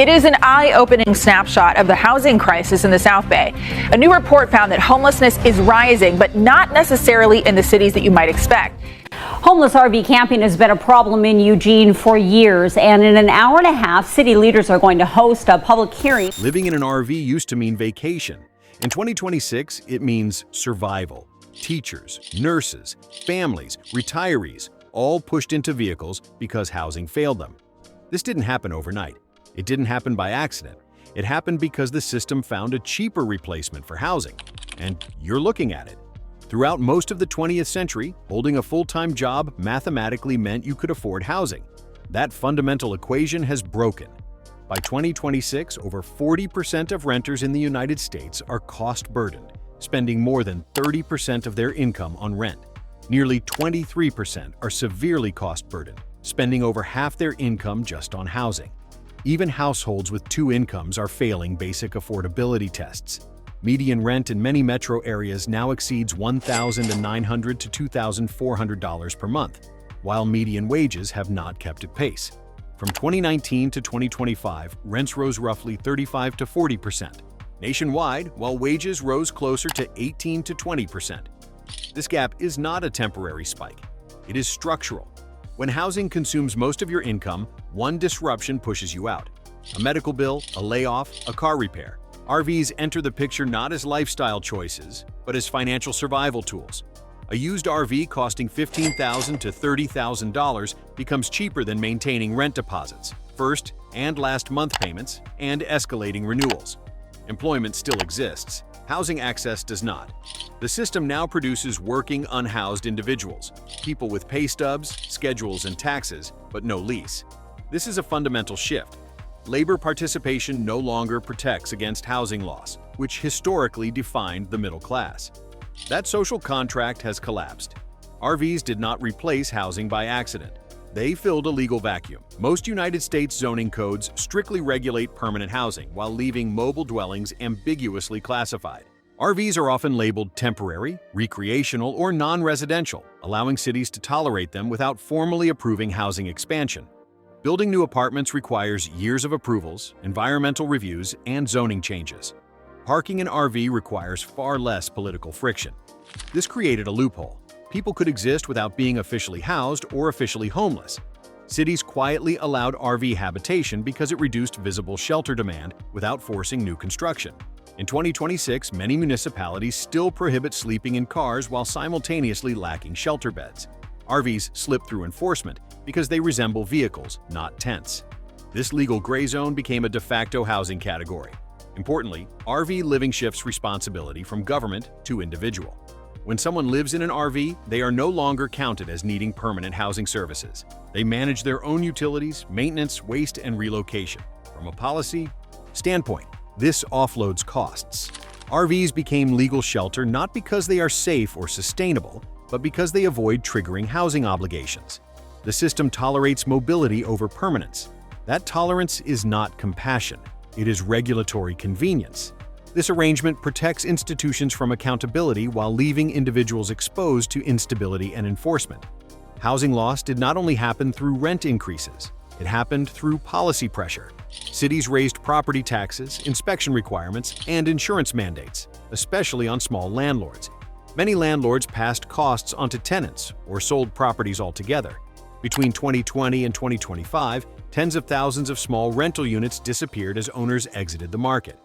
It is an eye-opening snapshot of the housing crisis in the South Bay. A new report found that homelessness is rising, but not necessarily in the cities that you might expect. Homeless RV camping has been a problem in Eugene for years, and in an hour and a half, city leaders are going to host a public hearing. Living in an RV used to mean vacation. In 2026, it means survival. Teachers, nurses, families, retirees, all pushed into vehicles because housing failed them. This didn't happen overnight. It didn't happen by accident. It happened because the system found a cheaper replacement for housing. And you're looking at it. Throughout most of the 20th century, holding a full-time job mathematically meant you could afford housing. That fundamental equation has broken. By 2026, over 40% of renters in the United States are cost-burdened, spending more than 30% of their income on rent. Nearly 23% are severely cost-burdened, spending over half their income just on housing. Even households with two incomes are failing basic affordability tests. Median rent in many metro areas now exceeds $1,900 to $2,400 per month, while median wages have not kept at pace. From 2019 to 2025, rents rose roughly 35 to 40%. Nationwide, while wages rose closer to 18 to 20%. This gap is not a temporary spike. It is structural. When housing consumes most of your income, one disruption pushes you out. A medical bill, a layoff, a car repair. RVs enter the picture not as lifestyle choices, but as financial survival tools. A used RV costing $15,000 to $30,000 becomes cheaper than maintaining rent deposits, first and last month payments, and escalating renewals. Employment still exists. Housing access does not. The system now produces working, unhoused individuals, people with pay stubs, schedules, and taxes, but no lease. This is a fundamental shift. Labor participation no longer protects against housing loss, which historically defined the middle class. That social contract has collapsed. RVs did not replace housing by accident. They filled a legal vacuum. Most United States zoning codes strictly regulate permanent housing while leaving mobile dwellings ambiguously classified. RVs are often labeled temporary, recreational, or non-residential, allowing cities to tolerate them without formally approving housing expansion. Building new apartments requires years of approvals, environmental reviews, and zoning changes. Parking an RV requires far less political friction. This created a loophole. People could exist without being officially housed or officially homeless. Cities quietly allowed RV habitation because it reduced visible shelter demand without forcing new construction. In 2026, many municipalities still prohibit sleeping in cars while simultaneously lacking shelter beds. RVs slip through enforcement because they resemble vehicles, not tents. This legal gray zone became a de facto housing category. Importantly, RV living shifts responsibility from government to individual. When someone lives in an RV, they are no longer counted as needing permanent housing services. They manage their own utilities, maintenance, waste, and relocation. From a policy standpoint, this offloads costs. RVs became legal shelter not because they are safe or sustainable, but because they avoid triggering housing obligations. The system tolerates mobility over permanence. That tolerance is not compassion. It is regulatory convenience. This arrangement protects institutions from accountability while leaving individuals exposed to instability and enforcement. Housing loss did not only happen through rent increases, it happened through policy pressure. Cities raised property taxes, inspection requirements, and insurance mandates, especially on small landlords. Many landlords passed costs onto tenants or sold properties altogether. Between 2020 and 2025, tens of thousands of small rental units disappeared as owners exited the market.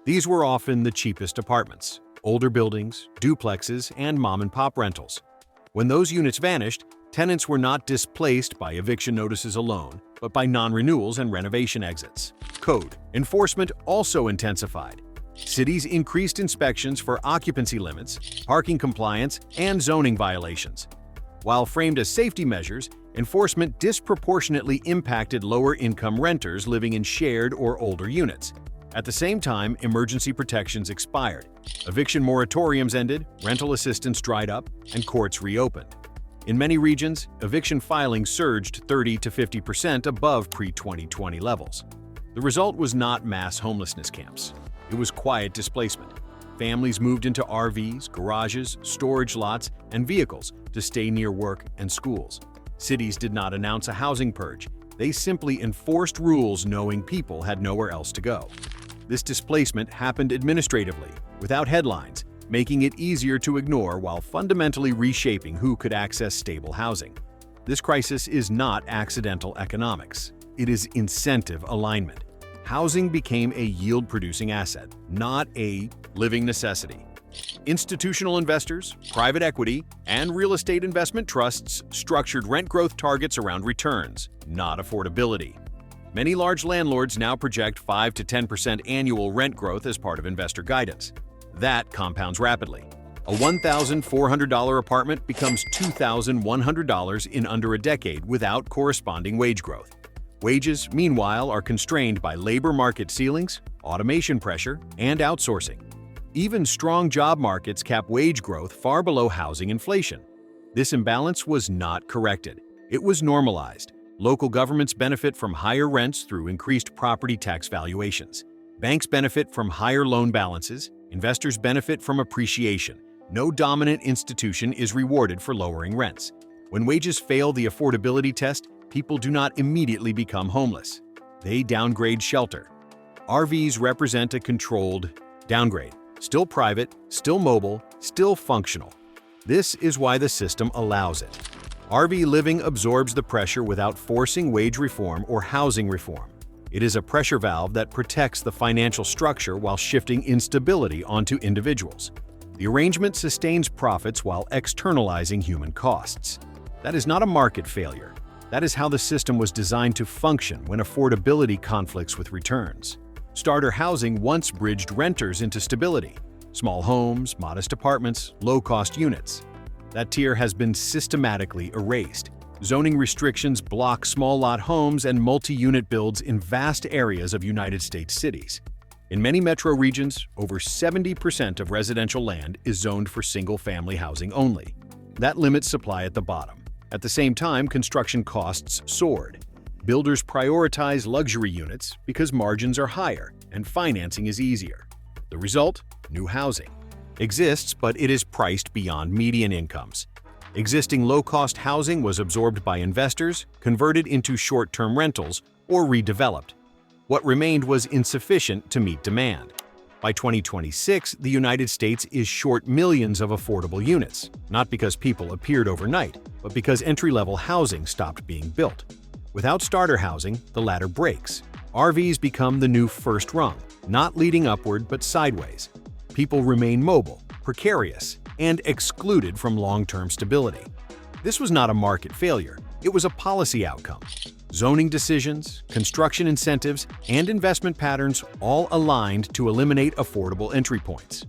These were often the cheapest apartments, older buildings, duplexes, and mom-and-pop rentals. When those units vanished, tenants were not displaced by eviction notices alone, but by non-renewals and renovation exits. Code enforcement also intensified. Cities increased inspections for occupancy limits, parking compliance, and zoning violations. While framed as safety measures, enforcement disproportionately impacted lower-income renters living in shared or older units. At the same time, emergency protections expired. Eviction moratoriums ended, rental assistance dried up, and courts reopened. In many regions, eviction filings surged 30 to 50% above pre-2020 levels. The result was not mass homelessness camps. It was quiet displacement. Families moved into RVs, garages, storage lots, and vehicles to stay near work and schools. Cities did not announce a housing purge. They simply enforced rules knowing people had nowhere else to go. This displacement happened administratively, without headlines, making it easier to ignore while fundamentally reshaping who could access stable housing. This crisis is not accidental economics. It is incentive alignment. Housing became a yield-producing asset, not a living necessity. Institutional investors, private equity, and real estate investment trusts structured rent growth targets around returns, not affordability. Many large landlords now project 5 to 10% annual rent growth as part of investor guidance. That compounds rapidly. A $1,400 apartment becomes $2,100 in under a decade without corresponding wage growth. Wages, meanwhile, are constrained by labor market ceilings, automation pressure, and outsourcing. Even strong job markets cap wage growth far below housing inflation. This imbalance was not corrected. It was normalized. Local governments benefit from higher rents through increased property tax valuations. Banks benefit from higher loan balances. Investors benefit from appreciation. No dominant institution is rewarded for lowering rents. When wages fail the affordability test, people do not immediately become homeless. They downgrade shelter. RVs represent a controlled downgrade. Still private, still mobile, still functional. This is why the system allows it. RV living absorbs the pressure without forcing wage reform or housing reform. It is a pressure valve that protects the financial structure while shifting instability onto individuals. The arrangement sustains profits while externalizing human costs. That is not a market failure. That is how the system was designed to function when affordability conflicts with returns. Starter housing once bridged renters into stability. Small homes, modest apartments, low-cost units. That tier has been systematically erased. Zoning restrictions block small-lot homes and multi-unit builds in vast areas of United States cities. In many metro regions, over 70% of residential land is zoned for single-family housing only. That limits supply at the bottom. At the same time, construction costs soared. Builders prioritize luxury units because margins are higher and financing is easier. The result? New housing exists, but it is priced beyond median incomes. Existing low-cost housing was absorbed by investors, converted into short-term rentals, or redeveloped. What remained was insufficient to meet demand. By 2026, the United States is short millions of affordable units, not because people appeared overnight, but because entry-level housing stopped being built. Without starter housing, the ladder breaks. RVs become the new first rung, not leading upward but sideways. People remain mobile, precarious, and excluded from long-term stability. This was not a market failure, it was a policy outcome. Zoning decisions, construction incentives, and investment patterns all aligned to eliminate affordable entry points.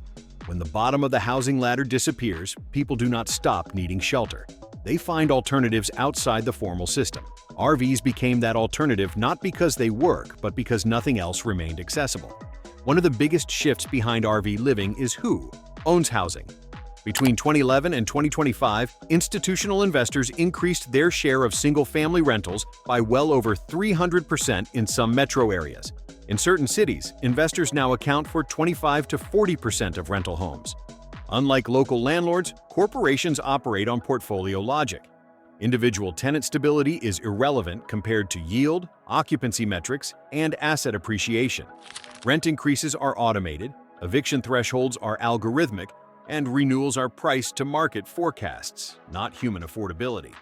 When the bottom of the housing ladder disappears, people do not stop needing shelter. They find alternatives outside the formal system. RVs became that alternative not because they work, but because nothing else remained accessible. One of the biggest shifts behind RV living is who owns housing. Between 2011 and 2025, institutional investors increased their share of single-family rentals by well over 300% in some metro areas. In certain cities, investors now account for 25 to 40% of rental homes. Unlike local landlords, corporations operate on portfolio logic. Individual tenant stability is irrelevant compared to yield, occupancy metrics, and asset appreciation. Rent increases are automated, eviction thresholds are algorithmic, and renewals are priced to market forecasts, not human affordability.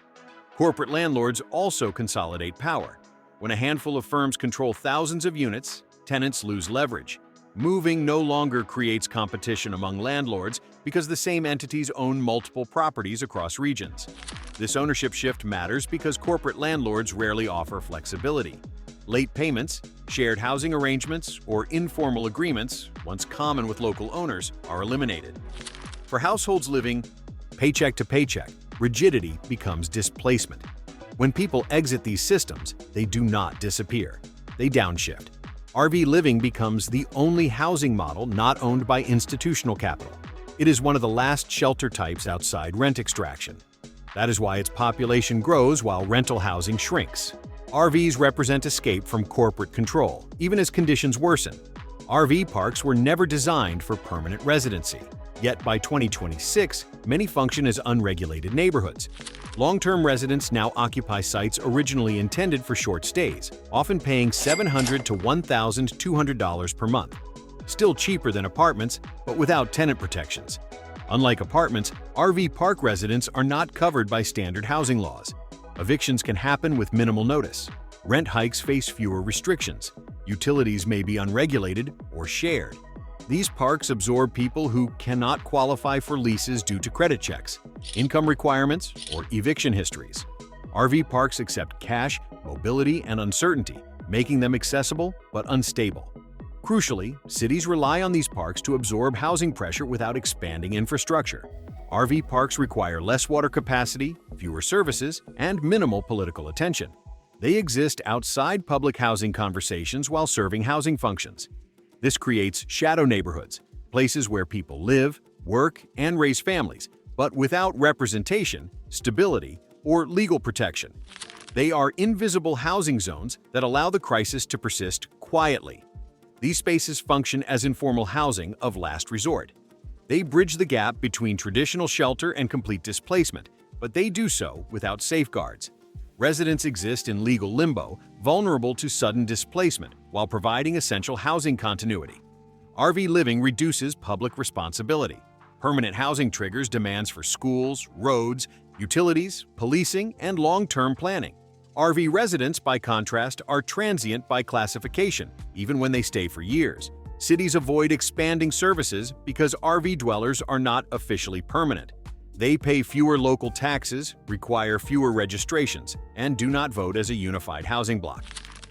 Corporate landlords also consolidate power. When a handful of firms control thousands of units, tenants lose leverage. Moving no longer creates competition among landlords because the same entities own multiple properties across regions. This ownership shift matters because corporate landlords rarely offer flexibility. Late payments, shared housing arrangements, or informal agreements, once common with local owners, are eliminated. For households living paycheck to paycheck, rigidity becomes displacement. When people exit these systems, they do not disappear. They downshift. RV living becomes the only housing model not owned by institutional capital. It is one of the last shelter types outside rent extraction. That is why its population grows while rental housing shrinks. RVs represent escape from corporate control, even as conditions worsen. RV parks were never designed for permanent residency. Yet by 2026, many function as unregulated neighborhoods. Long-term residents now occupy sites originally intended for short stays, often paying $700 to $1,200 per month. Still cheaper than apartments, but without tenant protections. Unlike apartments, RV park residents are not covered by standard housing laws. Evictions can happen with minimal notice. Rent hikes face fewer restrictions. Utilities may be unregulated or shared. These parks absorb people who cannot qualify for leases due to credit checks, income requirements, or eviction histories. RV parks accept cash, mobility, and uncertainty, making them accessible but unstable. Crucially, cities rely on these parks to absorb housing pressure without expanding infrastructure. RV parks require less water capacity, fewer services, and minimal political attention. They exist outside public housing conversations while serving housing functions. This creates shadow neighborhoods, places where people live, work, and raise families, but without representation, stability, or legal protection. They are invisible housing zones that allow the crisis to persist quietly. These spaces function as informal housing of last resort. They bridge the gap between traditional shelter and complete displacement, but they do so without safeguards. Residents exist in legal limbo, vulnerable to sudden displacement, while providing essential housing continuity. RV living reduces public responsibility. Permanent housing triggers demands for schools, roads, utilities, policing, and long-term planning. RV residents, by contrast, are transient by classification, even when they stay for years. Cities avoid expanding services because RV dwellers are not officially permanent. They pay fewer local taxes, require fewer registrations, and do not vote as a unified housing block.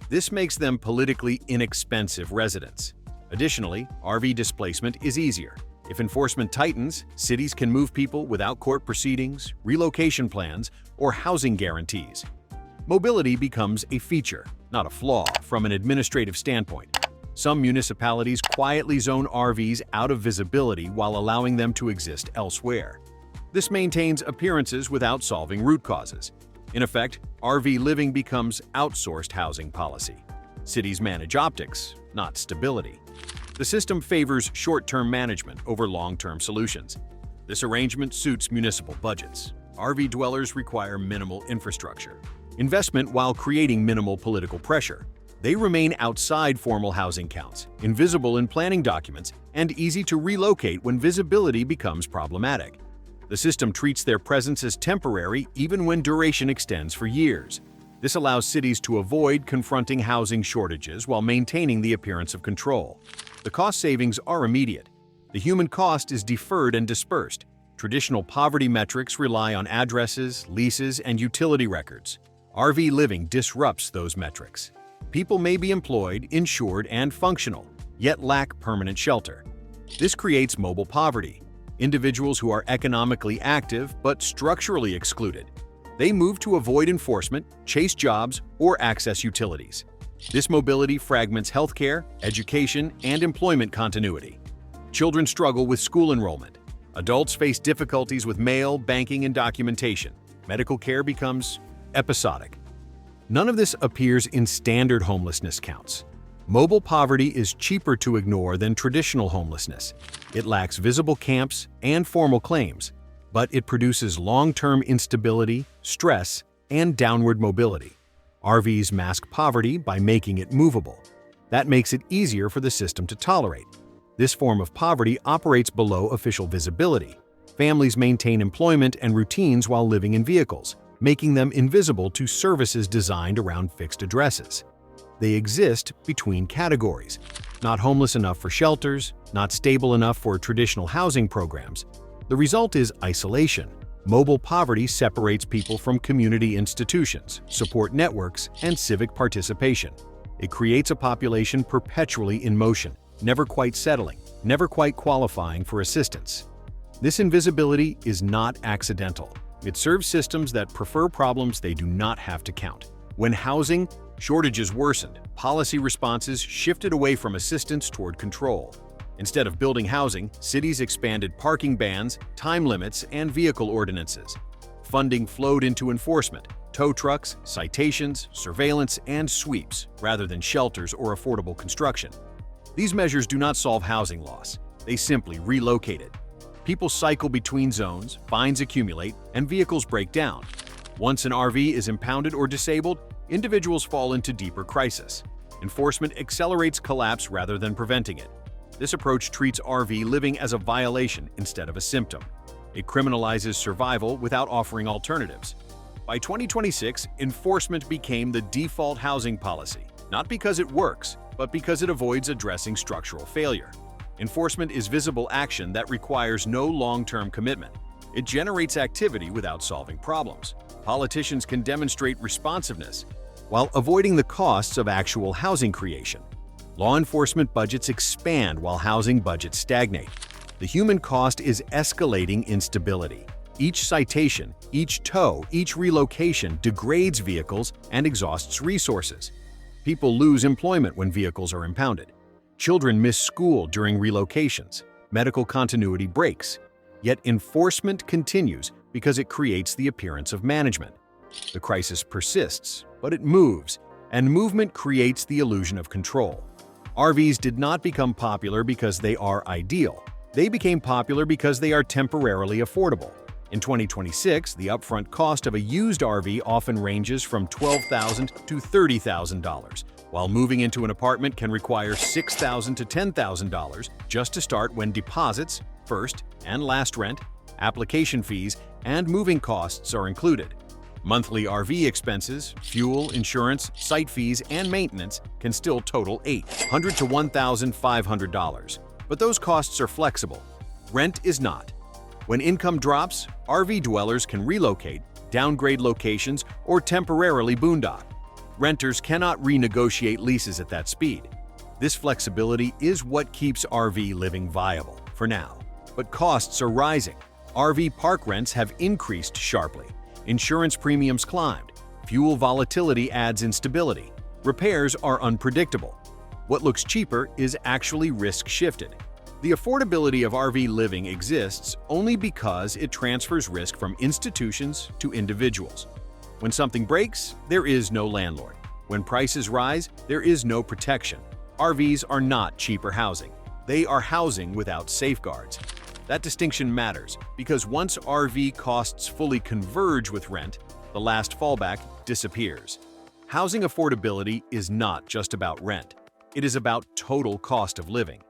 This makes them politically inexpensive residents. Additionally, RV displacement is easier. If enforcement tightens, cities can move people without court proceedings, relocation plans, or housing guarantees. Mobility becomes a feature, not a flaw, from an administrative standpoint. Some municipalities quietly zone RVs out of visibility while allowing them to exist elsewhere. This maintains appearances without solving root causes. In effect, RV living becomes outsourced housing policy. Cities manage optics, not stability. The system favors short-term management over long-term solutions. This arrangement suits municipal budgets. RV dwellers require minimal infrastructure. Investment while creating minimal political pressure. They remain outside formal housing counts, invisible in planning documents, and easy to relocate when visibility becomes problematic. The system treats their presence as temporary even when duration extends for years. This allows cities to avoid confronting housing shortages while maintaining the appearance of control. The cost savings are immediate. The human cost is deferred and dispersed. Traditional poverty metrics rely on addresses, leases, and utility records. RV living disrupts those metrics. People may be employed, insured, and functional, yet lack permanent shelter. This creates mobile poverty. Individuals who are economically active but structurally excluded. They move to avoid enforcement, chase jobs, or access utilities. This mobility fragments healthcare, education, and employment continuity. Children struggle with school enrollment. Adults face difficulties with mail, banking, and documentation. Medical care becomes episodic. None of this appears in standard homelessness counts. Mobile poverty is cheaper to ignore than traditional homelessness. It lacks visible camps and formal claims, but it produces long-term instability, stress, and downward mobility. RVs mask poverty by making it movable. That makes it easier for the system to tolerate. This form of poverty operates below official visibility. Families maintain employment and routines while living in vehicles, making them invisible to services designed around fixed addresses. They exist between categories, not homeless enough for shelters, not stable enough for traditional housing programs. The result is isolation. Mobile poverty separates people from community institutions, support networks, and civic participation. It creates a population perpetually in motion, never quite settling, never quite qualifying for assistance. This invisibility is not accidental. It serves systems that prefer problems they do not have to count. When housing shortages worsened, policy responses shifted away from assistance toward control. Instead of building housing, cities expanded parking bans, time limits, and vehicle ordinances. Funding flowed into enforcement, tow trucks, citations, surveillance, and sweeps, rather than shelters or affordable construction. These measures do not solve housing loss. They simply relocate it. People cycle between zones, fines accumulate, and vehicles break down. Once an RV is impounded or disabled, individuals fall into deeper crisis. Enforcement accelerates collapse rather than preventing it. This approach treats RV living as a violation instead of a symptom. It criminalizes survival without offering alternatives. By 2026, enforcement became the default housing policy, not because it works, but because it avoids addressing structural failure. Enforcement is visible action that requires no long-term commitment. It generates activity without solving problems. Politicians can demonstrate responsiveness while avoiding the costs of actual housing creation. Law enforcement budgets expand while housing budgets stagnate. The human cost is escalating instability. Each citation, each tow, each relocation degrades vehicles and exhausts resources. People lose employment when vehicles are impounded. Children miss school during relocations. Medical continuity breaks. Yet enforcement continues because it creates the appearance of management. The crisis persists, but it moves, and movement creates the illusion of control. RVs did not become popular because they are ideal. They became popular because they are temporarily affordable. In 2026, the upfront cost of a used RV often ranges from $12,000 to $30,000, while moving into an apartment can require $6,000 to $10,000 just to start, when deposits, first and last rent, application fees, and moving costs are included. Monthly RV expenses, fuel, insurance, site fees, and maintenance can still total $800 to $1,500. But those costs are flexible. Rent is not. When income drops, RV dwellers can relocate, downgrade locations, or temporarily boondock. Renters cannot renegotiate leases at that speed. This flexibility is what keeps RV living viable, for now. But costs are rising. RV park rents have increased sharply. Insurance premiums climbed. Fuel volatility adds instability. Repairs are unpredictable. What looks cheaper is actually risk-shifted. The affordability of RV living exists only because it transfers risk from institutions to individuals. When something breaks, there is no landlord. When prices rise, there is no protection. RVs are not cheaper housing. They are housing without safeguards. That distinction matters because once RV costs fully converge with rent, the last fallback disappears. Housing affordability is not just about rent. It is about total cost of living.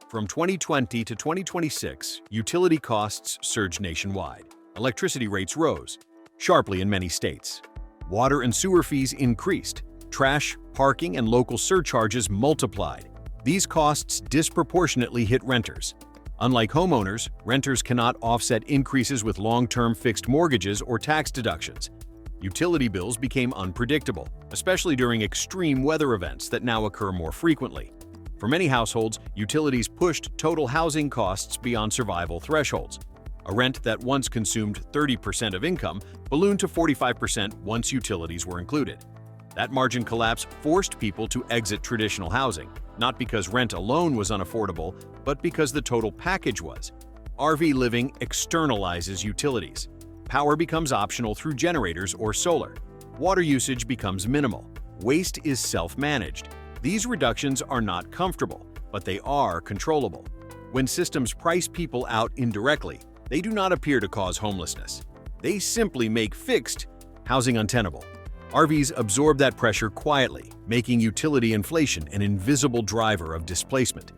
From 2020 to 2026, utility costs surged nationwide. Electricity rates rose sharply in many states. Water and sewer fees increased. Trash, parking, and local surcharges multiplied. These costs disproportionately hit renters. Unlike homeowners, renters cannot offset increases with long-term fixed mortgages or tax deductions. Utility bills became unpredictable, especially during extreme weather events that now occur more frequently. For many households, utilities pushed total housing costs beyond survival thresholds. A rent that once consumed 30% of income ballooned to 45% once utilities were included. That margin collapse forced people to exit traditional housing, not because rent alone was unaffordable, but because the total package was. RV living externalizes utilities. Power becomes optional through generators or solar. Water usage becomes minimal. Waste is self-managed. These reductions are not comfortable, but they are controllable. When systems price people out indirectly, they do not appear to cause homelessness. They simply make fixed housing untenable. RVs absorb that pressure quietly, making utility inflation an invisible driver of displacement.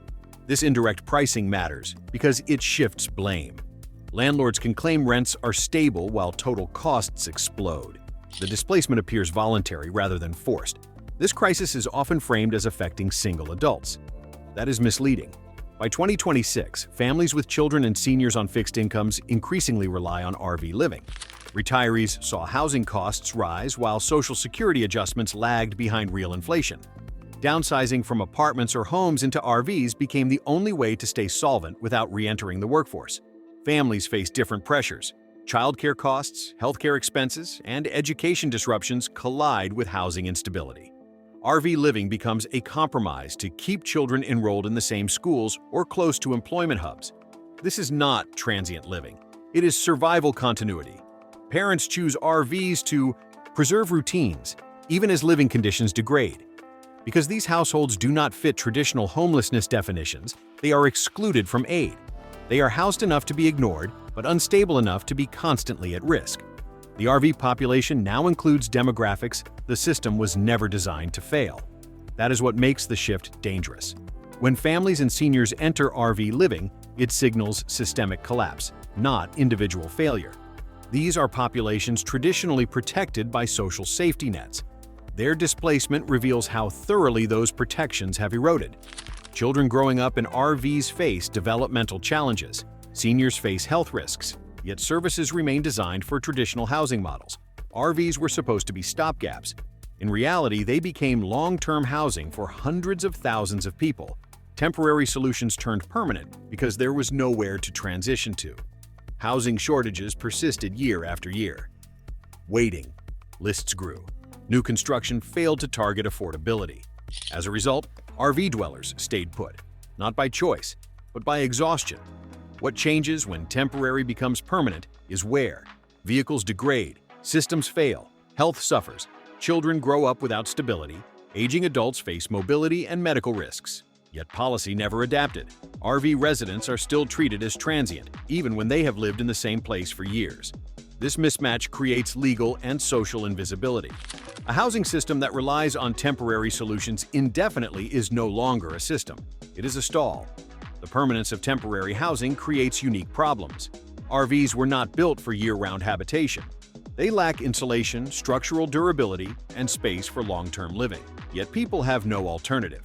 This indirect pricing matters because it shifts blame. Landlords can claim rents are stable while total costs explode. The displacement appears voluntary rather than forced. This crisis is often framed as affecting single adults. That is misleading. By 2026, families with children and seniors on fixed incomes increasingly rely on RV living. Retirees saw housing costs rise while Social Security adjustments lagged behind real inflation. Downsizing from apartments or homes into RVs became the only way to stay solvent without re-entering the workforce. Families face different pressures. Childcare costs, healthcare expenses, and education disruptions collide with housing instability. RV living becomes a compromise to keep children enrolled in the same schools or close to employment hubs. This is not transient living. It is survival continuity. Parents choose RVs to preserve routines, even as living conditions degrade. Because these households do not fit traditional homelessness definitions, they are excluded from aid. They are housed enough to be ignored, but unstable enough to be constantly at risk. The RV population now includes demographics the system was never designed to fail. That is what makes the shift dangerous. When families and seniors enter RV living, it signals systemic collapse, not individual failure. These are populations traditionally protected by social safety nets. Their displacement reveals how thoroughly those protections have eroded. Children growing up in RVs face developmental challenges. Seniors face health risks, yet services remain designed for traditional housing models. RVs were supposed to be stopgaps. In reality, they became long-term housing for hundreds of thousands of people. Temporary solutions turned permanent because there was nowhere to transition to. Housing shortages persisted year after year. Waiting lists grew. New construction failed to target affordability. As a result, RV dwellers stayed put, not by choice, but by exhaustion. What changes when temporary becomes permanent is where vehicles degrade, systems fail, health suffers, children grow up without stability, aging adults face mobility and medical risks. Yet policy never adapted. RV residents are still treated as transient, even when they have lived in the same place for years. This mismatch creates legal and social invisibility. A housing system that relies on temporary solutions indefinitely is no longer a system. It is a stall. The permanence of temporary housing creates unique problems. RVs were not built for year-round habitation. They lack insulation, structural durability, and space for long-term living. Yet people have no alternative.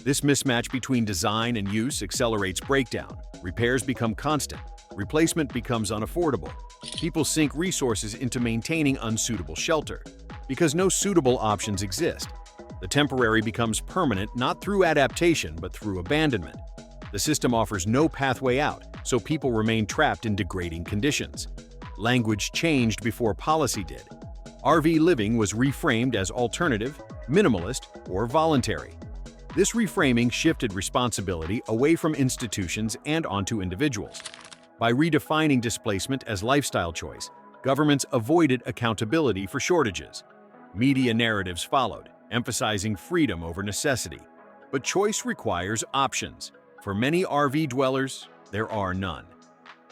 This mismatch between design and use accelerates breakdown. Repairs become constant. Replacement becomes unaffordable. People sink resources into maintaining unsuitable shelter because no suitable options exist. The temporary becomes permanent not through adaptation but through abandonment. The system offers no pathway out, so people remain trapped in degrading conditions. Language changed before policy did. RV living was reframed as alternative, minimalist, or voluntary. This reframing shifted responsibility away from institutions and onto individuals. By redefining displacement as lifestyle choice, governments avoided accountability for shortages. Media narratives followed, emphasizing freedom over necessity. But choice requires options. For many RV dwellers, there are none.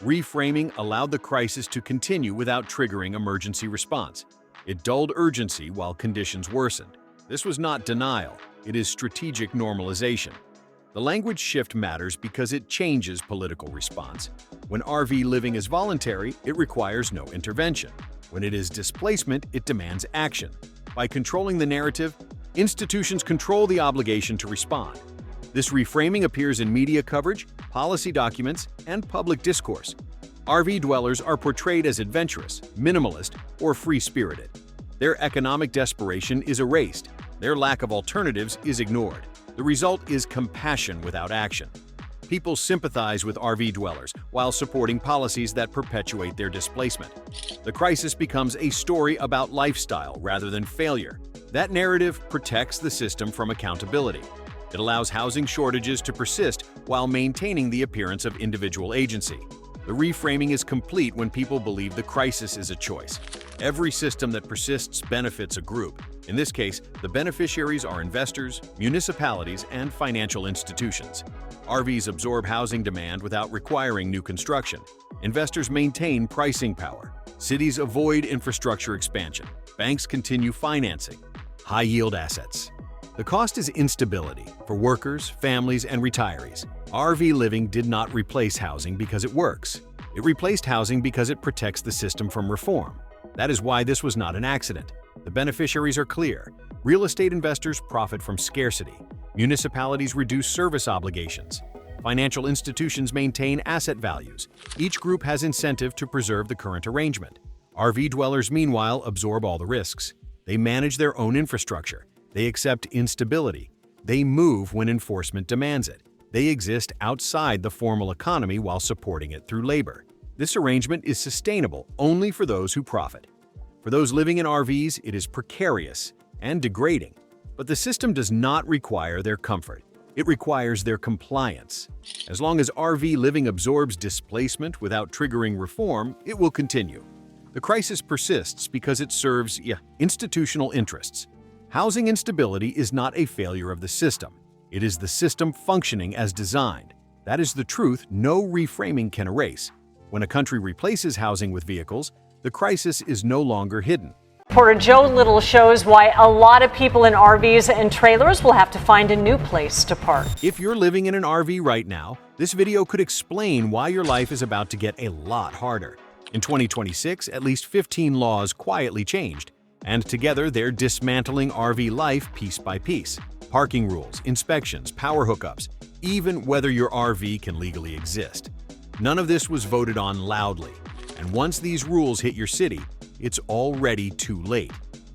Reframing allowed the crisis to continue without triggering emergency response. It dulled urgency while conditions worsened. This was not denial, it is strategic normalization. The language shift matters because it changes political response. When RV living is voluntary, it requires no intervention. When it is displacement, it demands action. By controlling the narrative, institutions control the obligation to respond. This reframing appears in media coverage, policy documents, and public discourse. RV dwellers are portrayed as adventurous, minimalist, or free-spirited. Their economic desperation is erased. Their lack of alternatives is ignored. The result is compassion without action. People sympathize with RV dwellers while supporting policies that perpetuate their displacement. The crisis becomes a story about lifestyle rather than failure. That narrative protects the system from accountability. It allows housing shortages to persist while maintaining the appearance of individual agency. The reframing is complete when people believe the crisis is a choice. Every system that persists benefits a group. In this case, the beneficiaries are investors, municipalities, and financial institutions. RVs absorb housing demand without requiring new construction. Investors maintain pricing power. Cities avoid infrastructure expansion. Banks continue financing high-yield assets. The cost is instability for workers, families, and retirees. RV living did not replace housing because it works. It replaced housing because it protects the system from reform. That is why this was not an accident. The beneficiaries are clear. Real estate investors profit from scarcity. Municipalities reduce service obligations. Financial institutions maintain asset values. Each group has incentive to preserve the current arrangement. RV dwellers, meanwhile, absorb all the risks. They manage their own infrastructure. They accept instability. They move when enforcement demands it. They exist outside the formal economy while supporting it through labor. This arrangement is sustainable only for those who profit. For those living in RVs, it is precarious and degrading. But the system does not require their comfort. It requires their compliance. As long as RV living absorbs displacement without triggering reform, it will continue. The crisis persists because it serves institutional interests. Housing instability is not a failure of the system. It is the system functioning as designed. That is the truth no reframing can erase. When a country replaces housing with vehicles, the crisis is no longer hidden. Reporter Joe Little shows why a lot of people in RVs and trailers will have to find a new place to park. If you're living in an RV right now, this video could explain why your life is about to get a lot harder. In 2026, at least 15 laws quietly changed, and together they're dismantling RV life piece by piece. Parking rules, inspections, power hookups, even whether your RV can legally exist. None of this was voted on loudly, and once these rules hit your city, it's already too late.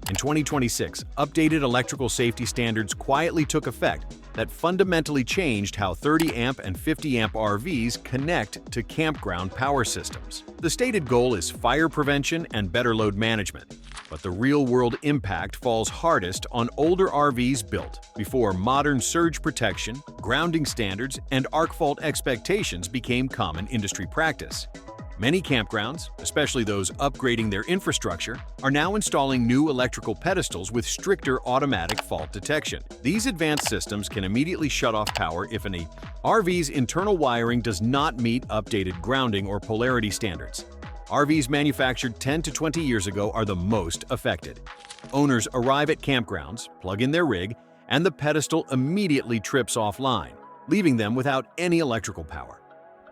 In 2026, updated electrical safety standards quietly took effect that fundamentally changed how 30-amp and 50-amp RVs connect to campground power systems. The stated goal is fire prevention and better load management, but the real-world impact falls hardest on older RVs built before modern surge protection, grounding standards, and arc fault expectations became common industry practice. Many campgrounds, especially those upgrading their infrastructure, are now installing new electrical pedestals with stricter automatic fault detection. These advanced systems can immediately shut off power if an RV's internal wiring does not meet updated grounding or polarity standards. RVs manufactured 10 to 20 years ago are the most affected. Owners arrive at campgrounds, plug in their rig, and the pedestal immediately trips offline, leaving them without any electrical power.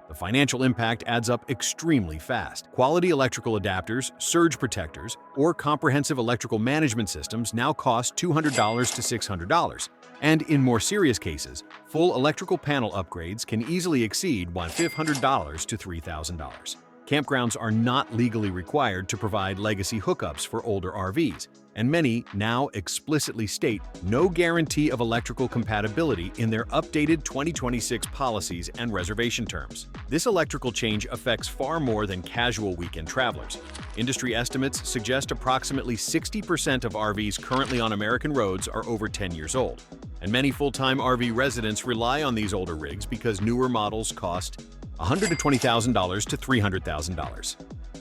The financial impact adds up extremely fast. Quality electrical adapters, surge protectors, or comprehensive electrical management systems now cost $200 to $600. And in more serious cases, full electrical panel upgrades can easily exceed $500 to $3,000. Campgrounds are not legally required to provide legacy hookups for older RVs, and many now explicitly state no guarantee of electrical compatibility in their updated 2026 policies and reservation terms. This electrical change affects far more than casual weekend travelers. Industry estimates suggest approximately 60% of RVs currently on American roads are over 10 years old, and many full-time RV residents rely on these older rigs because newer models cost $120,000 to $300,000.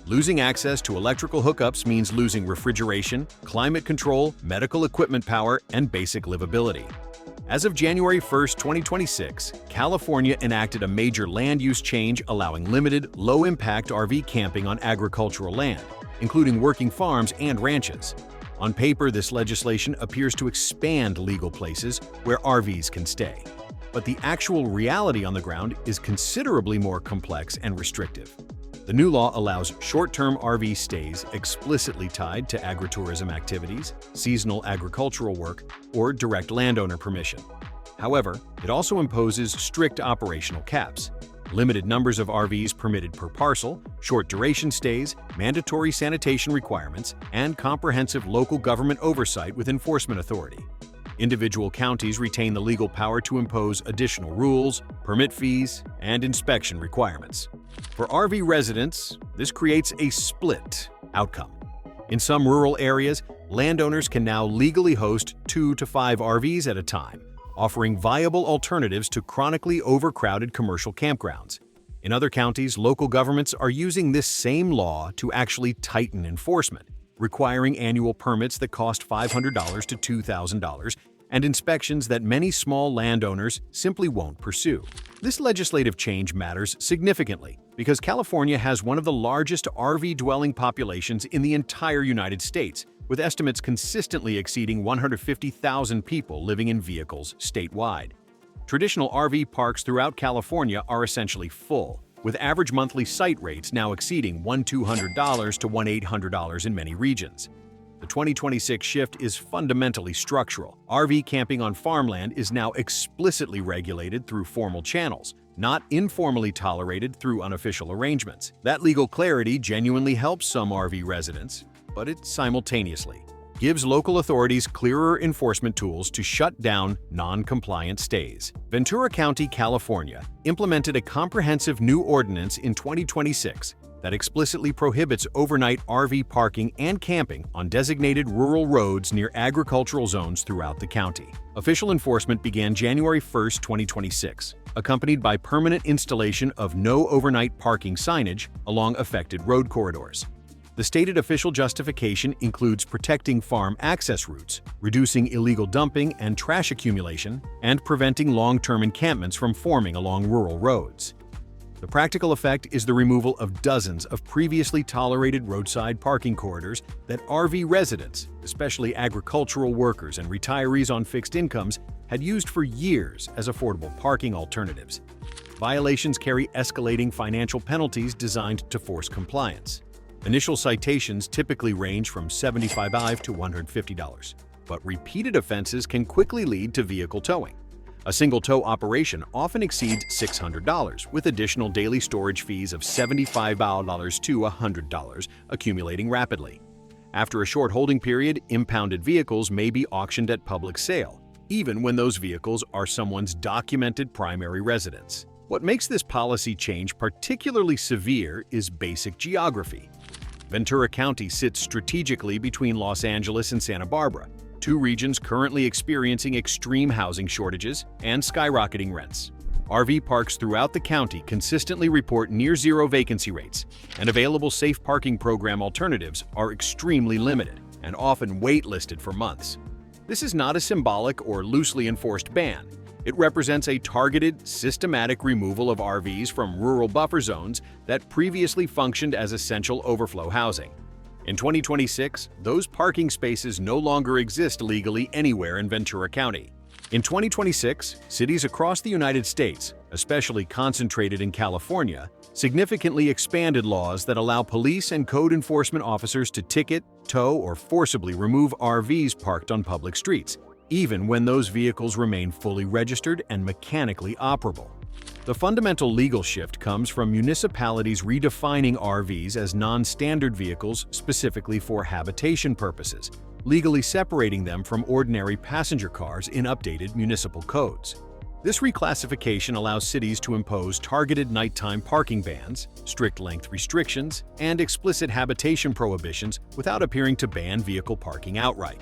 Losing access to electrical hookups means losing refrigeration, climate control, medical equipment power, and basic livability. As of January 1, 2026, California enacted a major land use change allowing limited, low-impact RV camping on agricultural land, including working farms and ranches. On paper, this legislation appears to expand legal places where RVs can stay. But the actual reality on the ground is considerably more complex and restrictive. The new law allows short-term RV stays explicitly tied to agritourism activities, seasonal agricultural work, or direct landowner permission. However, it also imposes strict operational caps, limited numbers of RVs permitted per parcel, short duration stays, mandatory sanitation requirements, and comprehensive local government oversight with enforcement authority. Individual counties retain the legal power to impose additional rules, permit fees, and inspection requirements. For RV residents, this creates a split outcome. In some rural areas, landowners can now legally host 2 to 5 RVs at a time, offering viable alternatives to chronically overcrowded commercial campgrounds. In other counties, local governments are using this same law to actually tighten enforcement, requiring annual permits that cost $500 to $2,000 and inspections that many small landowners simply won't pursue. This legislative change matters significantly because California has one of the largest RV dwelling populations in the entire United States, with estimates consistently exceeding 150,000 people living in vehicles statewide. Traditional RV parks throughout California are essentially full, with average monthly site rates now exceeding $1,200 to $1,800 in many regions. The 2026 shift is fundamentally structural. RV camping on farmland is now explicitly regulated through formal channels, not informally tolerated through unofficial arrangements. That legal clarity genuinely helps some RV residents, but it simultaneously gives local authorities clearer enforcement tools to shut down non-compliant stays. Ventura County, California, implemented a comprehensive new ordinance in 2026 that explicitly prohibits overnight RV parking and camping on designated rural roads near agricultural zones throughout the county. Official enforcement began January 1, 2026, accompanied by permanent installation of no overnight parking signage along affected road corridors. The stated official justification includes protecting farm access routes, reducing illegal dumping and trash accumulation, and preventing long-term encampments from forming along rural roads. The practical effect is the removal of dozens of previously tolerated roadside parking corridors that RV residents, especially agricultural workers and retirees on fixed incomes, had used for years as affordable parking alternatives. Violations carry escalating financial penalties designed to force compliance. Initial citations typically range from $75 to $150, but repeated offenses can quickly lead to vehicle towing. A single tow operation often exceeds $600, with additional daily storage fees of $75 to $100 accumulating rapidly. After a short holding period, impounded vehicles may be auctioned at public sale, even when those vehicles are someone's documented primary residence. What makes this policy change particularly severe is basic geography. Ventura County sits strategically between Los Angeles and Santa Barbara, two regions currently experiencing extreme housing shortages and skyrocketing rents. RV parks throughout the county consistently report near-zero vacancy rates, and available safe parking program alternatives are extremely limited and often wait-listed for months. This is not a symbolic or loosely enforced ban. It represents a targeted, systematic removal of RVs from rural buffer zones that previously functioned as essential overflow housing. In 2026, those parking spaces no longer exist legally anywhere in Ventura County. In 2026, cities across the United States, especially concentrated in California, significantly expanded laws that allow police and code enforcement officers to ticket, tow, or forcibly remove RVs parked on public streets, even when those vehicles remain fully registered and mechanically operable. The fundamental legal shift comes from municipalities redefining RVs as non-standard vehicles specifically for habitation purposes, legally separating them from ordinary passenger cars in updated municipal codes. This reclassification allows cities to impose targeted nighttime parking bans, strict length restrictions, and explicit habitation prohibitions without appearing to ban vehicle parking outright.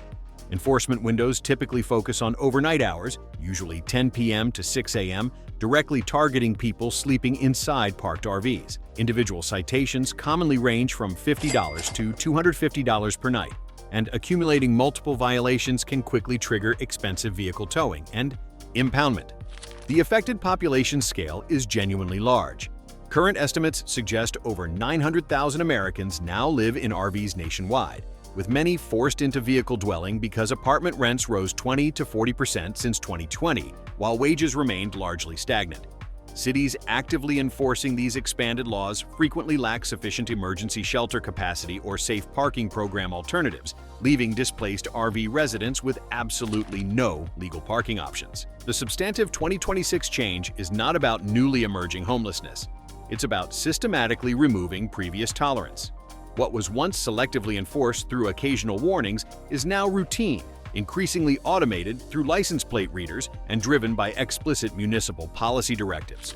Enforcement windows typically focus on overnight hours, usually 10 p.m. to 6 a.m., directly targeting people sleeping inside parked RVs. Individual citations commonly range from $50 to $250 per night, and accumulating multiple violations can quickly trigger expensive vehicle towing and impoundment. The affected population scale is genuinely large. Current estimates suggest over 900,000 Americans now live in RVs nationwide, with many forced into vehicle dwelling because apartment rents rose 20 to 40% since 2020, while wages remained largely stagnant. Cities actively enforcing these expanded laws frequently lack sufficient emergency shelter capacity or safe parking program alternatives, leaving displaced RV residents with absolutely no legal parking options. The substantive 2026 change is not about newly emerging homelessness. It's about systematically removing previous tolerance. What was once selectively enforced through occasional warnings is now routine, increasingly automated through license plate readers and driven by explicit municipal policy directives.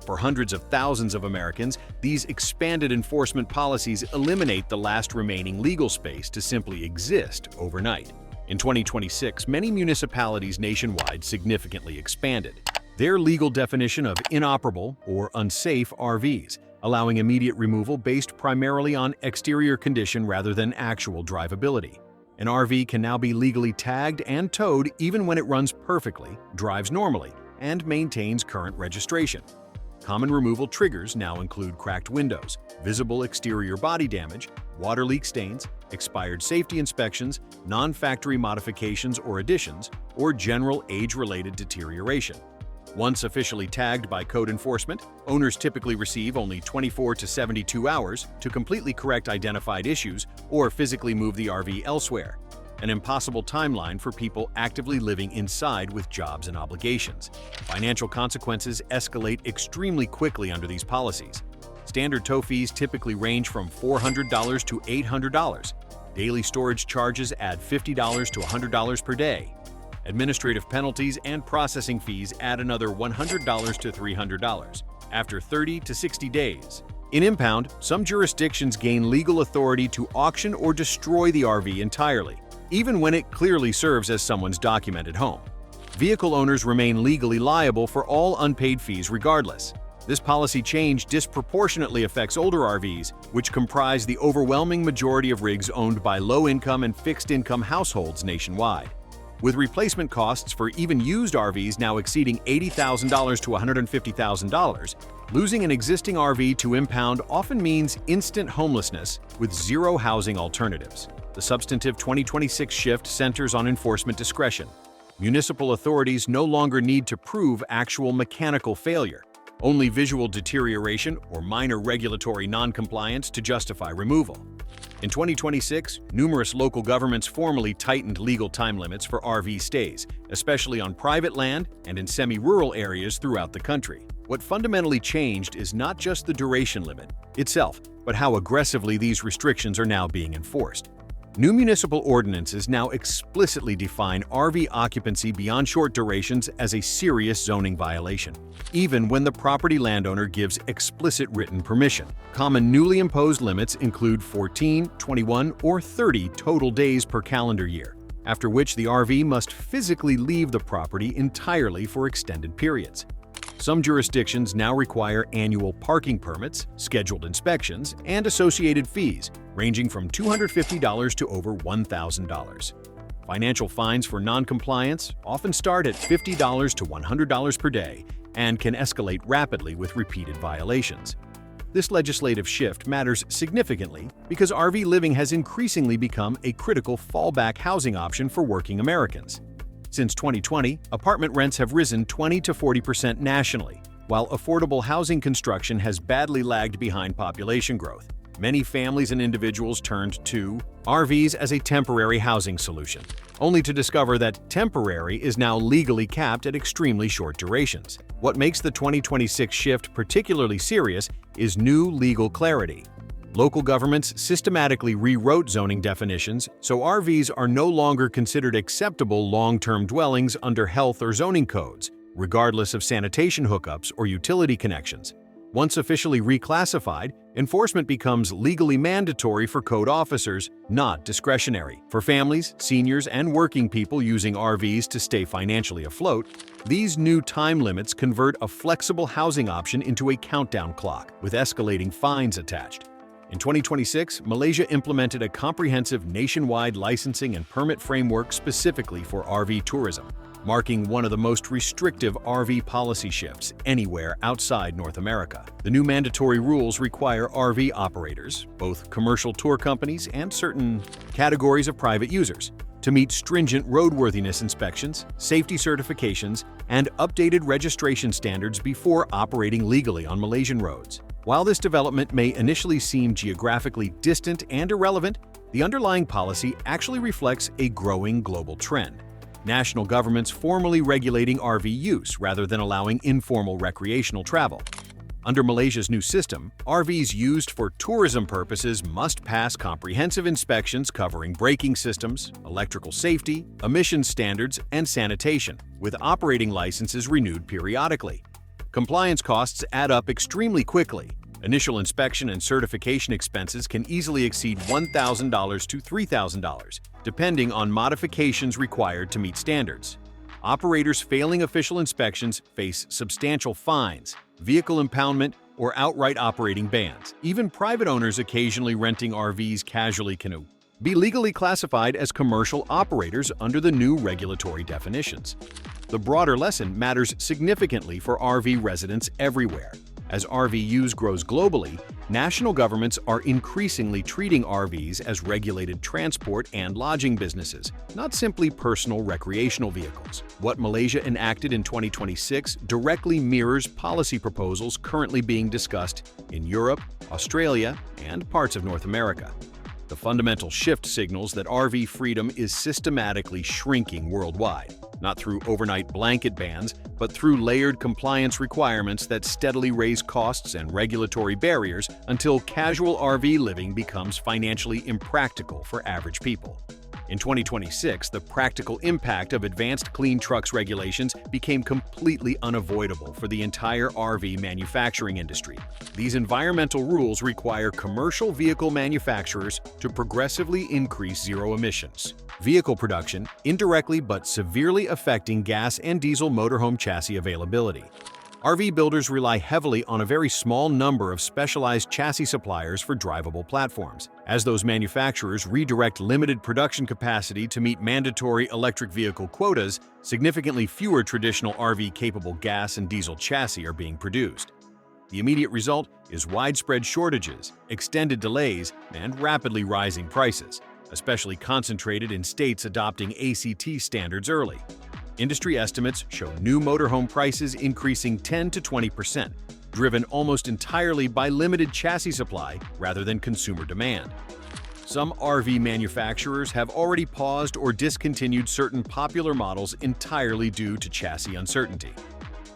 For hundreds of thousands of Americans, these expanded enforcement policies eliminate the last remaining legal space to simply exist overnight. In 2026, many municipalities nationwide significantly expanded their legal definition of inoperable or unsafe RVs, allowing immediate removal based primarily on exterior condition rather than actual drivability. An RV can now be legally tagged and towed even when it runs perfectly, drives normally, and maintains current registration. Common removal triggers now include cracked windows, visible exterior body damage, water leak stains, expired safety inspections, non-factory modifications or additions, or general age-related deterioration. Once officially tagged by code enforcement, owners typically receive only 24 to 72 hours to completely correct identified issues or physically move the RV elsewhere, an impossible timeline for people actively living inside with jobs and obligations. Financial consequences escalate extremely quickly under these policies. Standard tow fees typically range from $400 to $800. Daily storage charges add $50 to $100 per day. Administrative penalties and processing fees add another $100 to $300 after 30 to 60 days. In impound, some jurisdictions gain legal authority to auction or destroy the RV entirely, even when it clearly serves as someone's documented home. Vehicle owners remain legally liable for all unpaid fees regardless. This policy change disproportionately affects older RVs, which comprise the overwhelming majority of rigs owned by low-income and fixed-income households nationwide. With replacement costs for even used RVs now exceeding $80,000 to $150,000, losing an existing RV to impound often means instant homelessness with zero housing alternatives. The substantive 2026 shift centers on enforcement discretion. Municipal authorities no longer need to prove actual mechanical failure, only visual deterioration or minor regulatory noncompliance to justify removal. In 2026, numerous local governments formally tightened legal time limits for RV stays, especially on private land and in semi-rural areas throughout the country. What fundamentally changed is not just the duration limit itself, but how aggressively these restrictions are now being enforced. New municipal ordinances now explicitly define RV occupancy beyond short durations as a serious zoning violation, even when the property landowner gives explicit written permission. Common newly imposed limits include 14, 21, or 30 total days per calendar year, after which the RV must physically leave the property entirely for extended periods. Some jurisdictions now require annual parking permits, scheduled inspections, and associated fees, ranging from $250 to over $1,000. Financial fines for noncompliance often start at $50 to $100 per day and can escalate rapidly with repeated violations. This legislative shift matters significantly because RV living has increasingly become a critical fallback housing option for working Americans. Since 2020, apartment rents have risen 20 to 40% nationally, while affordable housing construction has badly lagged behind population growth. Many families and individuals turned to RVs as a temporary housing solution, only to discover that temporary is now legally capped at extremely short durations. What makes the 2026 shift particularly serious is new legal clarity. Local governments systematically rewrote zoning definitions, so RVs are no longer considered acceptable long-term dwellings under health or zoning codes, regardless of sanitation hookups or utility connections. Once officially reclassified, enforcement becomes legally mandatory for code officers, not discretionary. For families, seniors, and working people using RVs to stay financially afloat, these new time limits convert a flexible housing option into a countdown clock, with escalating fines attached. In 2026, Malaysia implemented a comprehensive nationwide licensing and permit framework specifically for RV tourism, marking one of the most restrictive RV policy shifts anywhere outside North America. The new mandatory rules require RV operators, both commercial tour companies and certain categories of private users, to meet stringent roadworthiness inspections, safety certifications, and updated registration standards before operating legally on Malaysian roads. While this development may initially seem geographically distant and irrelevant, the underlying policy actually reflects a growing global trend. National governments formally regulating RV use rather than allowing informal recreational travel. Under Malaysia's new system, RVs used for tourism purposes must pass comprehensive inspections covering braking systems, electrical safety, emissions standards, and sanitation, with operating licenses renewed periodically. Compliance costs add up extremely quickly. Initial inspection and certification expenses can easily exceed $1,000 to $3,000, depending on modifications required to meet standards. Operators failing official inspections face substantial fines, vehicle impoundment, or outright operating bans. Even private owners occasionally renting RVs casually can be legally classified as commercial operators under the new regulatory definitions. The broader lesson matters significantly for RV residents everywhere. As RV use grows globally, national governments are increasingly treating RVs as regulated transport and lodging businesses, not simply personal recreational vehicles. What Malaysia enacted in 2026 directly mirrors policy proposals currently being discussed in Europe, Australia, and parts of North America. The fundamental shift signals that RV freedom is systematically shrinking worldwide, not through overnight blanket bans, but through layered compliance requirements that steadily raise costs and regulatory barriers until casual RV living becomes financially impractical for average people. In 2026, the practical impact of advanced clean trucks regulations became completely unavoidable for the entire RV manufacturing industry. These environmental rules require commercial vehicle manufacturers to progressively increase zero emissions vehicle production, indirectly but severely affecting gas and diesel motorhome chassis availability. RV builders rely heavily on a very small number of specialized chassis suppliers for drivable platforms. As those manufacturers redirect limited production capacity to meet mandatory electric vehicle quotas, significantly fewer traditional RV-capable gas and diesel chassis are being produced. The immediate result is widespread shortages, extended delays, and rapidly rising prices, especially concentrated in states adopting ACT standards early. Industry estimates show new motorhome prices increasing 10 to 20%, driven almost entirely by limited chassis supply rather than consumer demand. Some RV manufacturers have already paused or discontinued certain popular models entirely due to chassis uncertainty.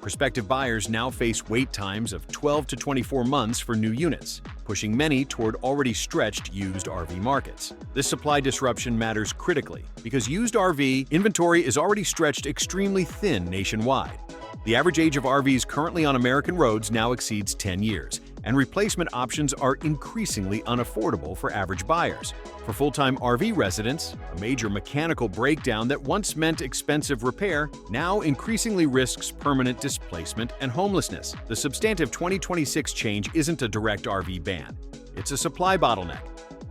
Prospective buyers now face wait times of 12 to 24 months for new units, pushing many toward already stretched used RV markets. This supply disruption matters critically because used RV inventory is already stretched extremely thin nationwide. The average age of RVs currently on American roads now exceeds 10 years, and replacement options are increasingly unaffordable for average buyers. For full-time RV residents, a major mechanical breakdown that once meant expensive repair now increasingly risks permanent displacement and homelessness. The substantive 2026 change isn't a direct RV ban. It's a supply bottleneck.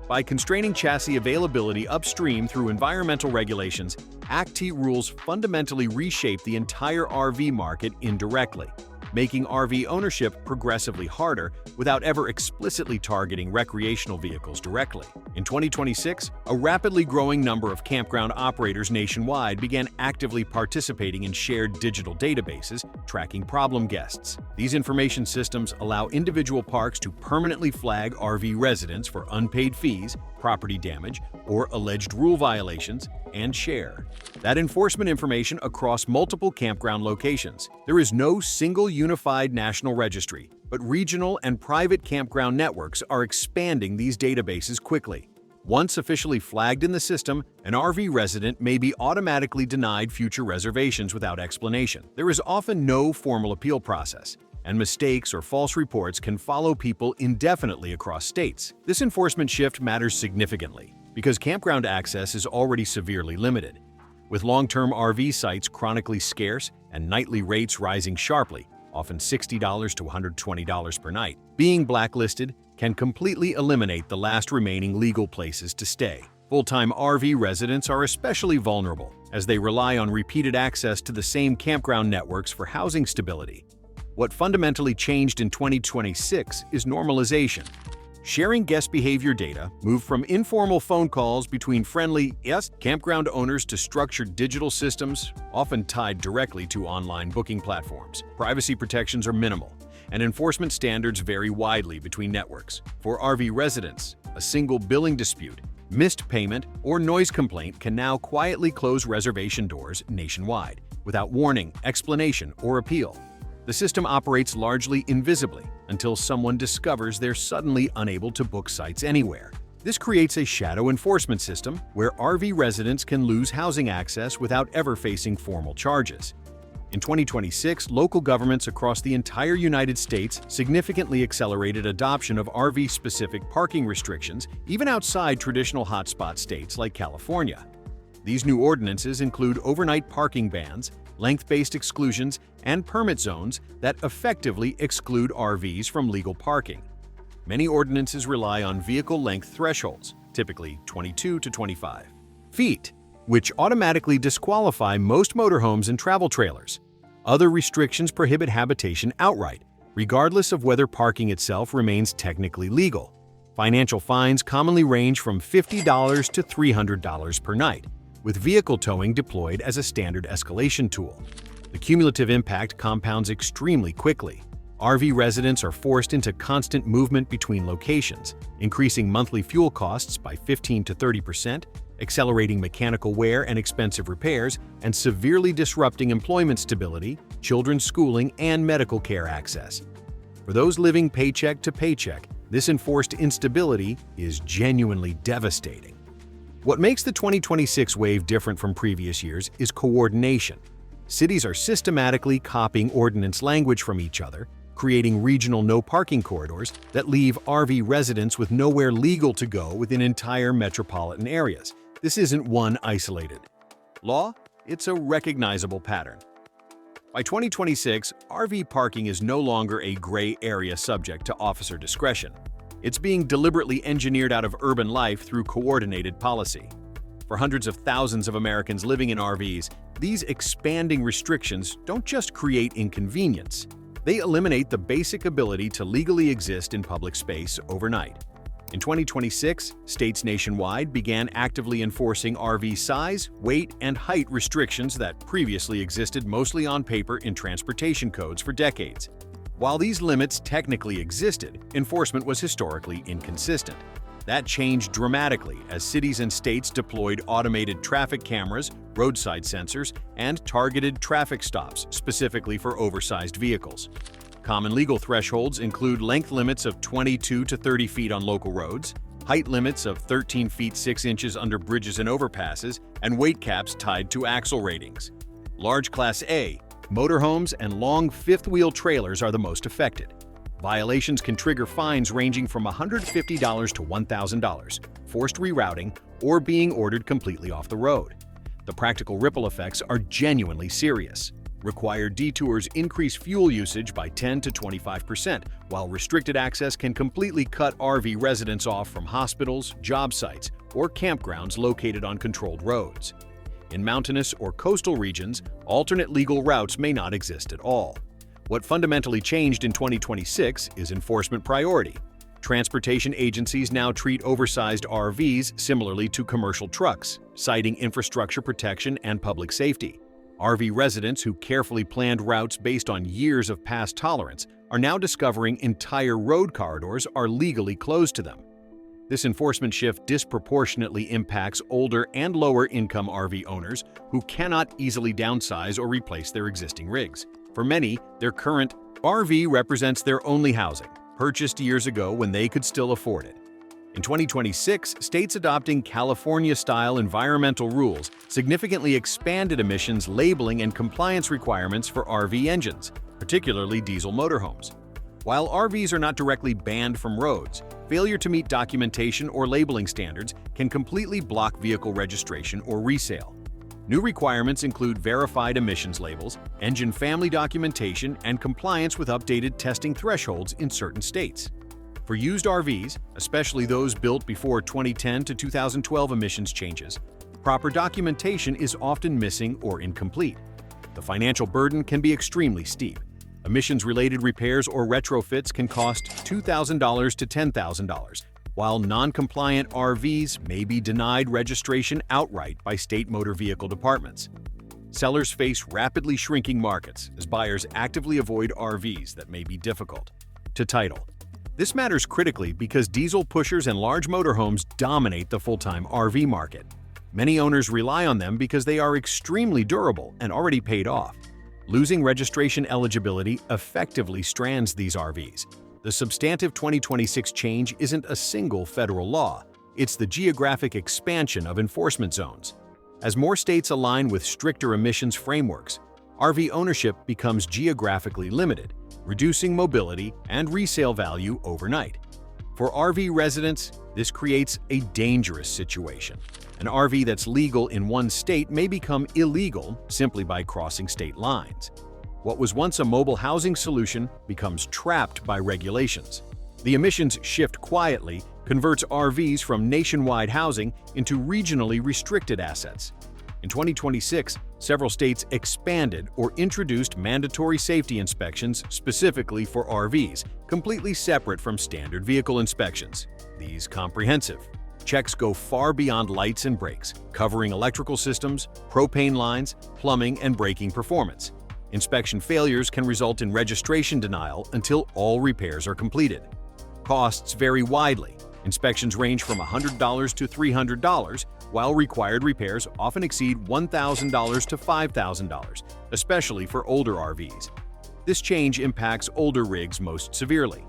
By constraining chassis availability upstream through environmental regulations, ACT rules fundamentally reshape the entire RV market indirectly, making RV ownership progressively harder without ever explicitly targeting recreational vehicles directly. In 2026, a rapidly growing number of campground operators nationwide began actively participating in shared digital databases tracking problem guests. These information systems allow individual parks to permanently flag RV residents for unpaid fees, property damage, or alleged rule violations, and share that enforcement information across multiple campground locations. There is no single unified national registry, but regional and private campground networks are expanding these databases quickly. Once officially flagged in the system, an RV resident may be automatically denied future reservations without explanation. There is often no formal appeal process, and mistakes or false reports can follow people indefinitely across states. This enforcement shift matters significantly because campground access is already severely limited. With long-term RV sites chronically scarce and nightly rates rising sharply, often $60 to $120 per night, being blacklisted can completely eliminate the last remaining legal places to stay. Full-time RV residents are especially vulnerable as they rely on repeated access to the same campground networks for housing stability. What fundamentally changed in 2026 is normalization. Sharing guest behavior data moved from informal phone calls between friendly campground owners to structured digital systems, often tied directly to online booking platforms. Privacy protections are minimal, and enforcement standards vary widely between networks. For RV residents, a single billing dispute, missed payment, or noise complaint can now quietly close reservation doors nationwide, without warning, explanation, or appeal. The system operates largely invisibly until someone discovers they're suddenly unable to book sites anywhere. This creates a shadow enforcement system where RV residents can lose housing access without ever facing formal charges. In 2026, local governments across the entire United States significantly accelerated adoption of RV-specific parking restrictions, even outside traditional hotspot states like California. These new ordinances include overnight parking bans, length-based exclusions, and permit zones that effectively exclude RVs from legal parking. Many ordinances rely on vehicle length thresholds, typically 22 to 25 feet, which automatically disqualify most motorhomes and travel trailers. Other restrictions prohibit habitation outright, regardless of whether parking itself remains technically legal. Financial fines commonly range from $50 to $300 per night, with vehicle towing deployed as a standard escalation tool. The cumulative impact compounds extremely quickly. RV residents are forced into constant movement between locations, increasing monthly fuel costs by 15 to 30%, accelerating mechanical wear and expensive repairs, and severely disrupting employment stability, children's schooling, and medical care access. For those living paycheck to paycheck, this enforced instability is genuinely devastating. What makes the 2026 wave different from previous years is coordination. Cities are systematically copying ordinance language from each other, creating regional no-parking corridors that leave RV residents with nowhere legal to go within entire metropolitan areas. This isn't one isolated law, it's a recognizable pattern. By 2026, RV parking is no longer a gray area subject to officer discretion. It's being deliberately engineered out of urban life through coordinated policy. For hundreds of thousands of Americans living in RVs, these expanding restrictions don't just create inconvenience. They eliminate the basic ability to legally exist in public space overnight. In 2026, states nationwide began actively enforcing RV size, weight, and height restrictions that previously existed mostly on paper in transportation codes for decades. While these limits technically existed, enforcement was historically inconsistent. That changed dramatically as cities and states deployed automated traffic cameras, roadside sensors, and targeted traffic stops specifically for oversized vehicles. Common legal thresholds include length limits of 22 to 30 feet on local roads, height limits of 13 feet 6 inches under bridges and overpasses, and weight caps tied to axle ratings. Large Class A, motorhomes, and long fifth-wheel trailers are the most affected. Violations can trigger fines ranging from $150 to $1,000, forced rerouting, or being ordered completely off the road. The practical ripple effects are genuinely serious. Required detours increase fuel usage by 10 to 25%, while restricted access can completely cut RV residents off from hospitals, job sites, or campgrounds located on controlled roads. In mountainous or coastal regions, alternate legal routes may not exist at all. What fundamentally changed in 2026 is enforcement priority. Transportation agencies now treat oversized RVs similarly to commercial trucks, citing infrastructure protection and public safety. RV residents who carefully planned routes based on years of past tolerance are now discovering entire road corridors are legally closed to them. This enforcement shift disproportionately impacts older and lower-income RV owners who cannot easily downsize or replace their existing rigs. For many, their current RV represents their only housing, purchased years ago when they could still afford it. In 2026, states adopting California-style environmental rules significantly expanded emissions labeling and compliance requirements for RV engines, particularly diesel motorhomes. While RVs are not directly banned from roads, failure to meet documentation or labeling standards can completely block vehicle registration or resale. New requirements include verified emissions labels, engine family documentation, and compliance with updated testing thresholds in certain states. For used RVs, especially those built before 2010 to 2012 emissions changes, proper documentation is often missing or incomplete. The financial burden can be extremely steep. Emissions-related repairs or retrofits can cost $2,000 to $10,000, while non-compliant RVs may be denied registration outright by state motor vehicle departments. Sellers face rapidly shrinking markets as buyers actively avoid RVs that may be difficult to title. This matters critically because diesel pushers and large motorhomes dominate the full-time RV market. Many owners rely on them because they are extremely durable and already paid off. Losing registration eligibility effectively strands these RVs. The substantive 2026 change isn't a single federal law, it's the geographic expansion of enforcement zones. As more states align with stricter emissions frameworks, RV ownership becomes geographically limited, reducing mobility and resale value overnight. For RV residents, this creates a dangerous situation. An RV that's legal in one state may become illegal simply by crossing state lines. What was once a mobile housing solution becomes trapped by regulations. The emissions shift quietly converts RVs from nationwide housing into regionally restricted assets. In 2026, several states expanded or introduced mandatory safety inspections specifically for RVs, completely separate from standard vehicle inspections. These comprehensive checks go far beyond lights and brakes, covering electrical systems, propane lines, plumbing, and braking performance. Inspection failures can result in registration denial until all repairs are completed. Costs vary widely. Inspections range from $100 to $300, while required repairs often exceed $1,000 to $5,000, especially for older RVs. This change impacts older rigs most severely.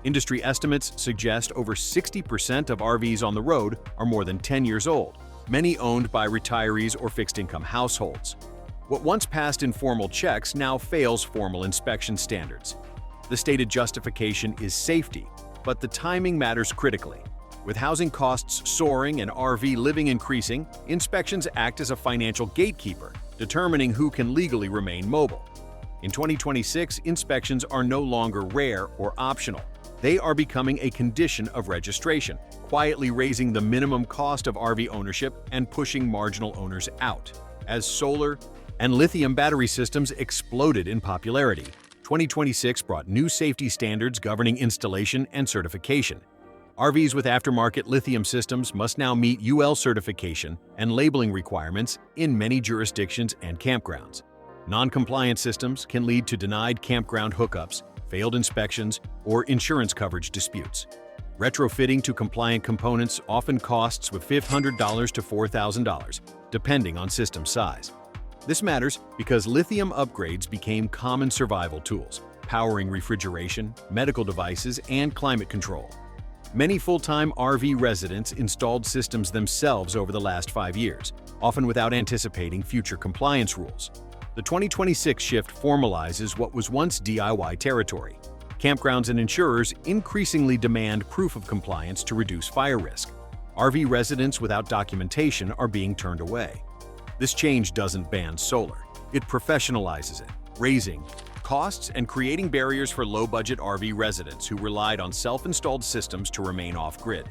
Industry estimates suggest over 60% of RVs on the road are more than 10 years old, many owned by retirees or fixed-income households. What once passed informal checks now fails formal inspection standards. The stated justification is safety, but the timing matters critically. With housing costs soaring and RV living increasing, inspections act as a financial gatekeeper, determining who can legally remain mobile. In 2026, inspections are no longer rare or optional. They are becoming a condition of registration, quietly raising the minimum cost of RV ownership and pushing marginal owners out. As solar and lithium battery systems exploded in popularity, 2026 brought new safety standards governing installation and certification. RVs with aftermarket lithium systems must now meet UL certification and labeling requirements in many jurisdictions and campgrounds. Non-compliant systems can lead to denied campground hookups, failed inspections, or insurance coverage disputes. Retrofitting to compliant components often costs with $500 to $4,000, depending on system size. This matters because lithium upgrades became common survival tools, powering refrigeration, medical devices, and climate control. Many full-time RV residents installed systems themselves over the last 5 years, often without anticipating future compliance rules. The 2026 shift formalizes what was once DIY territory. Campgrounds and insurers increasingly demand proof of compliance to reduce fire risk. RV residents without documentation are being turned away. This change doesn't ban solar. It professionalizes it, raising costs and creating barriers for low-budget RV residents who relied on self-installed systems to remain off-grid.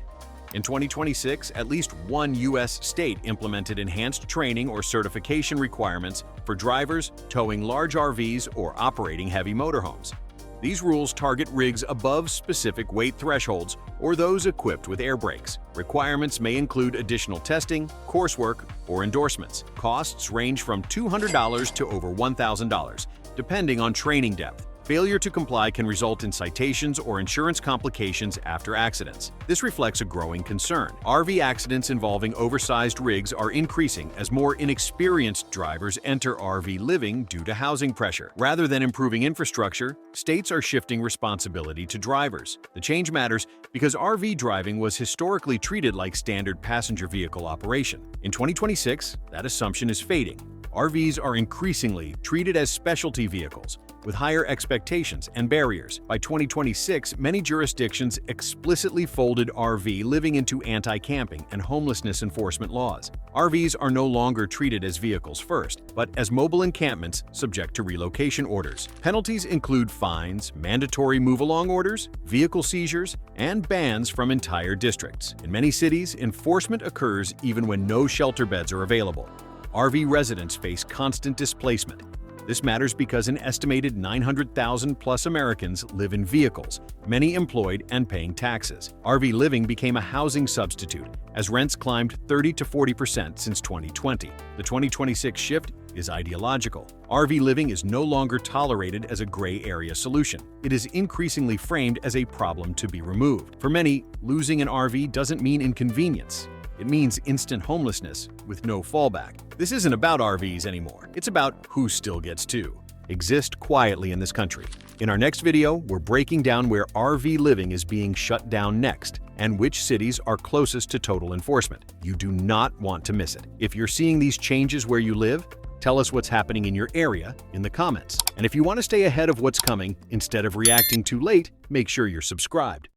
In 2026, at least one U.S. state implemented enhanced training or certification requirements for drivers towing large RVs or operating heavy motorhomes. These rules target rigs above specific weight thresholds or those equipped with air brakes. Requirements may include additional testing, coursework, or endorsements. Costs range from $200 to over $1,000, depending on training depth. Failure to comply can result in citations or insurance complications after accidents. This reflects a growing concern. RV accidents involving oversized rigs are increasing as more inexperienced drivers enter RV living due to housing pressure. Rather than improving infrastructure, states are shifting responsibility to drivers. The change matters because RV driving was historically treated like standard passenger vehicle operation. In 2026, that assumption is fading. RVs are increasingly treated as specialty vehicles, with higher expectations and barriers. By 2026, many jurisdictions explicitly folded RV living into anti-camping and homelessness enforcement laws. RVs are no longer treated as vehicles first, but as mobile encampments subject to relocation orders. Penalties include fines, mandatory move-along orders, vehicle seizures, and bans from entire districts. In many cities, enforcement occurs even when no shelter beds are available. RV residents face constant displacement. This matters because an estimated 900,000-plus Americans live in vehicles, many employed and paying taxes. RV living became a housing substitute, as rents climbed 30 to 40% since 2020. The 2026 shift is ideological. RV living is no longer tolerated as a gray area solution. It is increasingly framed as a problem to be removed. For many, losing an RV doesn't mean inconvenience. It means instant homelessness with no fallback. This isn't about RVs anymore. It's about who still gets to exist quietly in this country. In our next video, we're breaking down where RV living is being shut down next and which cities are closest to total enforcement. You do not want to miss it. If you're seeing these changes where you live, tell us what's happening in your area in the comments. And if you want to stay ahead of what's coming, instead of reacting too late, make sure you're subscribed.